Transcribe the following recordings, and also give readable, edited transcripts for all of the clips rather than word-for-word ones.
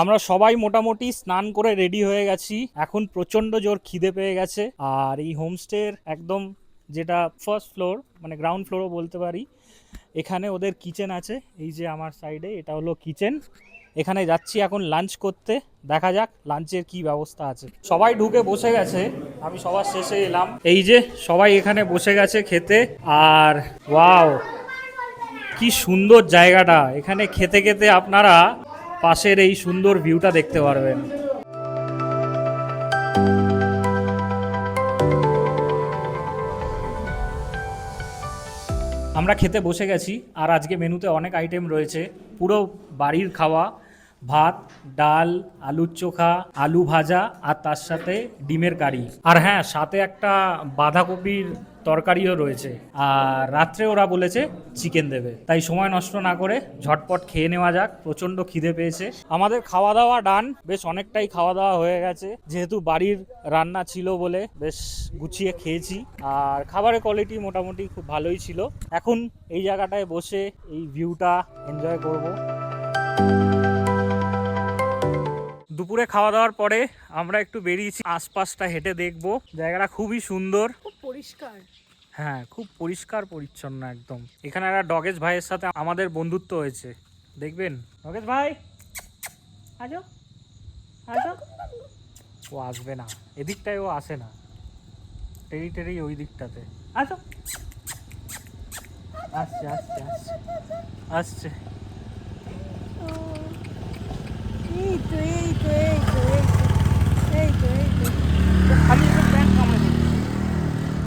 আমরা সবাই মোটামুটি স্নান করে রেডি হয়ে গেছি। এখন প্রচন্ড জোর খিদে পেয়ে গেছে। আর এই হোমস্টের একদম যেটা ফার্স্ট ফ্লোর, মানে গ্রাউন্ড ফ্লোরও বলতে পারি, এখানে ওদের কিচেন আছে। এই যে আমার সাইডে এটা হলো কিচেন। এখানে যাচ্ছি এখন লাঞ্চ করতে। দেখা যাক লাঞ্চের কি ব্যবস্থা আছে। সবাই ঢুকে বসে গেছে, আমি সবার শেষে এলাম। এই যে সবাই এখানে বসে গেছে খেতে। আর ওয়াও, কি সুন্দর জায়গাটা! এখানে খেতে খেতে আপনারা পাশের এই সুন্দর ভিউটা দেখতে পারবেন। আমরা খেতে বসে গেছি। আর আজকে মেনুতে অনেক আইটেম রয়েছে, পুরো বাড়ির খাওয়া। ভাত, ডাল, আলুর চোখা, আলু ভাজা, আর তার সাথে ডিমের কারি। আর হ্যাঁ, সাথে একটা বাঁধাকপির তরকারিও রয়েছে। আর রাত্রে ওরা বলেছে চিকেন দেবে। তাই সময় নষ্ট না করে ঝটপট খেয়ে নেওয়া যাক, প্রচণ্ড খিদে পেয়েছে। আমাদের খাওয়া দাওয়া ডান, বেশ অনেকটাই খাওয়া দাওয়া হয়ে গেছে। যেহেতু বাড়ির রান্না ছিল বলে বেশ গুছিয়ে খেয়েছি। আর খাবারের কোয়ালিটি মোটামুটি খুব ভালোই ছিল। এখন এই জায়গাটায় বসে এই ভিউটা এনজয় করব। দুপুরে খাওয়া দাওয়ার পরে আমরা একটু বেরিয়েছি আশপাশটা হেঁটে দেখব। জায়গাটা খুবই সুন্দর, খুব পরিষ্কার। হ্যাঁ, খুব পরিষ্কার পরিচ্ছন্ন একদম। এখানে একটা ডগেশ ভাইয়ের সাথে আমাদের বন্ধুত্ব হয়েছে, দেখবেন। ডগেশ ভাই, আজো আজো। ও আসবে না, এদিকটায় ও আসে না, টেরি টেরি ওই দিকটাতে। আজো, আসছে আসছে আসছে আসছে। এই তো এই তো এই তো এই তো এই তো খালি প্যান্ট কামড়ে ধরছে।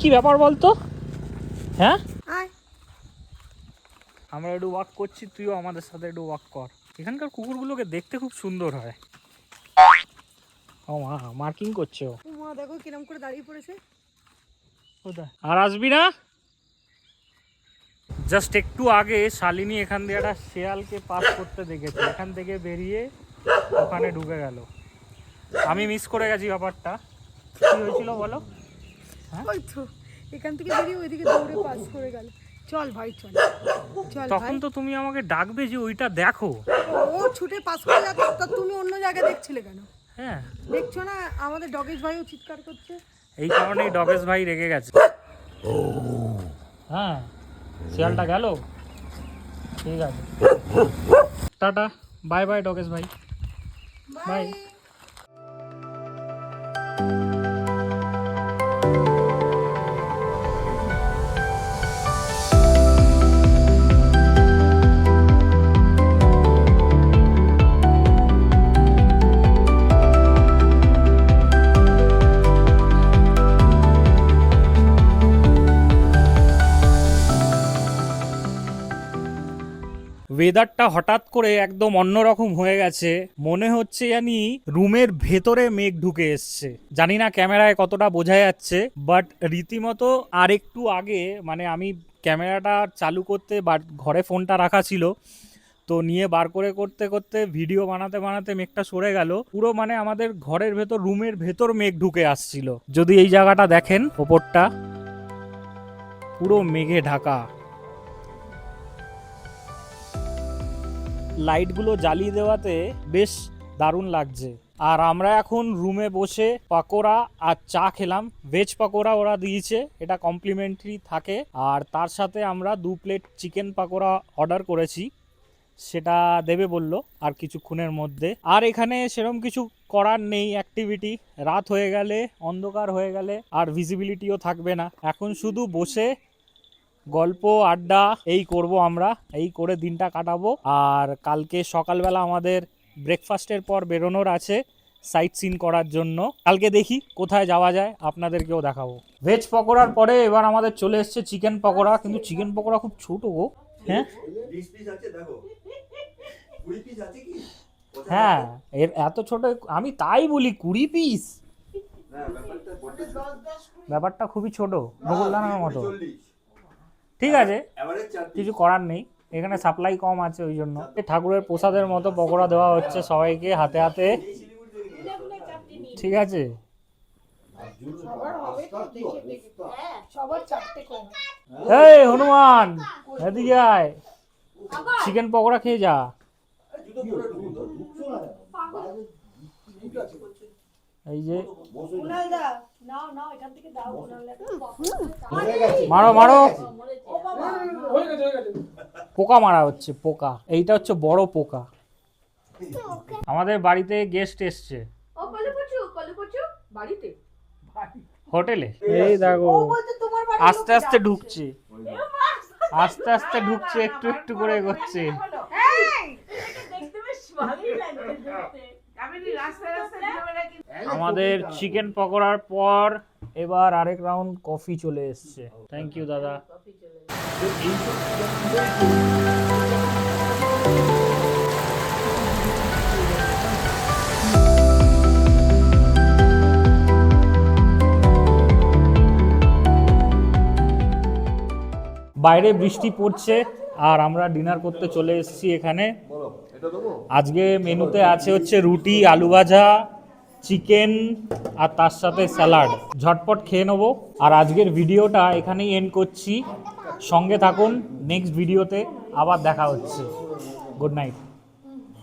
কি ব্যাপার বলতো? হ্যাঁ, আয়। আমরা একটু ওয়াক করছি, তুইও আমাদের সাথে একটু ওয়াক কর। এখানকার কুকুরগুলোকে দেখতে খুব সুন্দর হয়। ও মা, মার্কিং করছে ও। মা দেখো কিরম করে দাঁড়িয়ে পড়েছে। আর আসবি না? জাস্ট একটু আগে শালিনী এখান দিয়ে একটা শেয়ালকে পাস করতে দেখেছে, এখান থেকে বেরিয়ে ওখানে ঢুকে গেল। আমি মিস করে গেছি ব্যাপারটা। কি হয়েছিল বলো? ওই তো এখান থেকে বেরিয়ে ওইদিকে দৌড়ে পাস করে গেল। চল ভাই চল চল। তখন তো তুমি আমাকে ডাকবে যে ওইটা দেখো। ও ছুটে পাস করে যাচ্ছে, তা তুমি অন্য জায়গায় দেখছিলে কেন? হ্যাঁ, দেখছো না আমাদের ডগেশ ভাইও চিৎকার করছে। এই কারণেই ডগেশ ভাই রেগে গেছে। হ্যাঁ, শিয়ালটা গেল। ঠিক আছে, টাটা, বাই বাই ডগেশ ভাই, বাই। ওয়েদারটা হঠাৎ করে একদম অন্যরকম হয়ে গেছে, মনে হচ্ছে জানি রুমের ভেতরে মেঘ ঢুকে এসছে। জানি না ক্যামেরায় কতটা বোঝা যাচ্ছে, বাট রীতিমতো আর একটু আগে, মানে আমি ক্যামেরাটা চালু করতে ঘরে ফোনটা রাখা ছিল, তো নিয়ে বার করে করতে করতে ভিডিও বানাতে বানাতে মেঘটা সরে গেল পুরো। মানে আমাদের ঘরের ভেতর, রুমের ভেতর মেঘ ঢুকে আসছিল। যদি এই জায়গাটা দেখেন, ওপরটা পুরো মেঘে ঢাকা। লাইটগুলো জ্বালিয়ে দেওয়াতে বেশ দারুণ লাগছে। আর আমরা এখন রুমে বসে পাকোড়া আর চা খেলাম। ভেজ পাকোড়া ওরা দিয়েছে, এটা কমপ্লিমেন্টারি থাকে। আর তার সাথে আমরা 2 প্লেট চিকেন পাকোড়া অর্ডার করেছি, সেটা দেবে বলল আর কিছুক্ষণের মধ্যে। আর এখানে সেরকম কিছু করার নেই অ্যাক্টিভিটি। রাত হয়ে গেলে, অন্ধকার হয়ে গেলে আর ভিজিবিলিটিও থাকবে না। এখন শুধু বসে গল্প আড্ডা এই করব আমরা, এই করে দিনটা কাটাবো। আর কালকে সকালবেলা আমাদের ব্রেকফাস্টের পর বেরোনোর আছে সাইট সিন করার জন্য। কালকে দেখি কোথায় যাওয়া যায়, আপনাদেরকেও দেখাবো। ভেজ পকোড়ার পরে এবার আমাদের চলে এসছে চিকেন পকোড়া, কিন্তু চিকেন পকোড়া খুব ছোট গো। হ্যাঁ হ্যাঁ, এর এত ছোট, আমি তাই বলি 20 পিস। ব্যাপারটা খুবই ছোট, নকুলদানার মতো। ঠিক আছে, কিছু করার নেই, এখানে সাপ্লাই কম আছে ওই জন্য। ঠাকুরের প্রসাদের মতো পকোড়া দেওয়া হচ্ছে সবাইকে হাতে হাতে, ঠিক আছে। এই হনুমান, এদিকে আয়, চিকেন পকোড়া খেয়ে যা। এই যে কুনাল দা নাও নাও এখান থেকে দাও কুনাল দা মারো মারো, পোকা মারা হচ্ছে, পোকা। এইটা হচ্ছে বড় পোকা। আমাদের বাড়িতে গেস্ট এসছে ও কলুপচু বাড়িতে হোটেলে। এই দেখো ও বলতে তোমার বাড়ি আস্তে আস্তে ঢুকছে, আস্তে আস্তে ঢুকছে, একটু একটু করে এগোচ্ছে। এই দেখতে বেশ ভালোই লাগছে দেখতে। আমি রাস্তায় রাস্তায় দিনবেলা কি আমাদের চিকেন পকোড়ার পর এবার আরেক রাউন্ড কফি চলে এসছে। থ্যাংক ইউ দাদা। বাইরে বৃষ্টি পড়ছে আর আমরা ডিনার করতে চলে এসেছি এখানে। আজকে মেনুতে আছে হচ্ছে রুটি, আলু ভাজা, চিকেন আর তার সাথে স্যালাড। ঝটপট খেয়ে নেবো। আর আজকের ভিডিওটা এখানেই এন্ড করছি। সঙ্গে থাকুন, নেক্সট ভিডিওতে আবার দেখা হচ্ছে। Good night.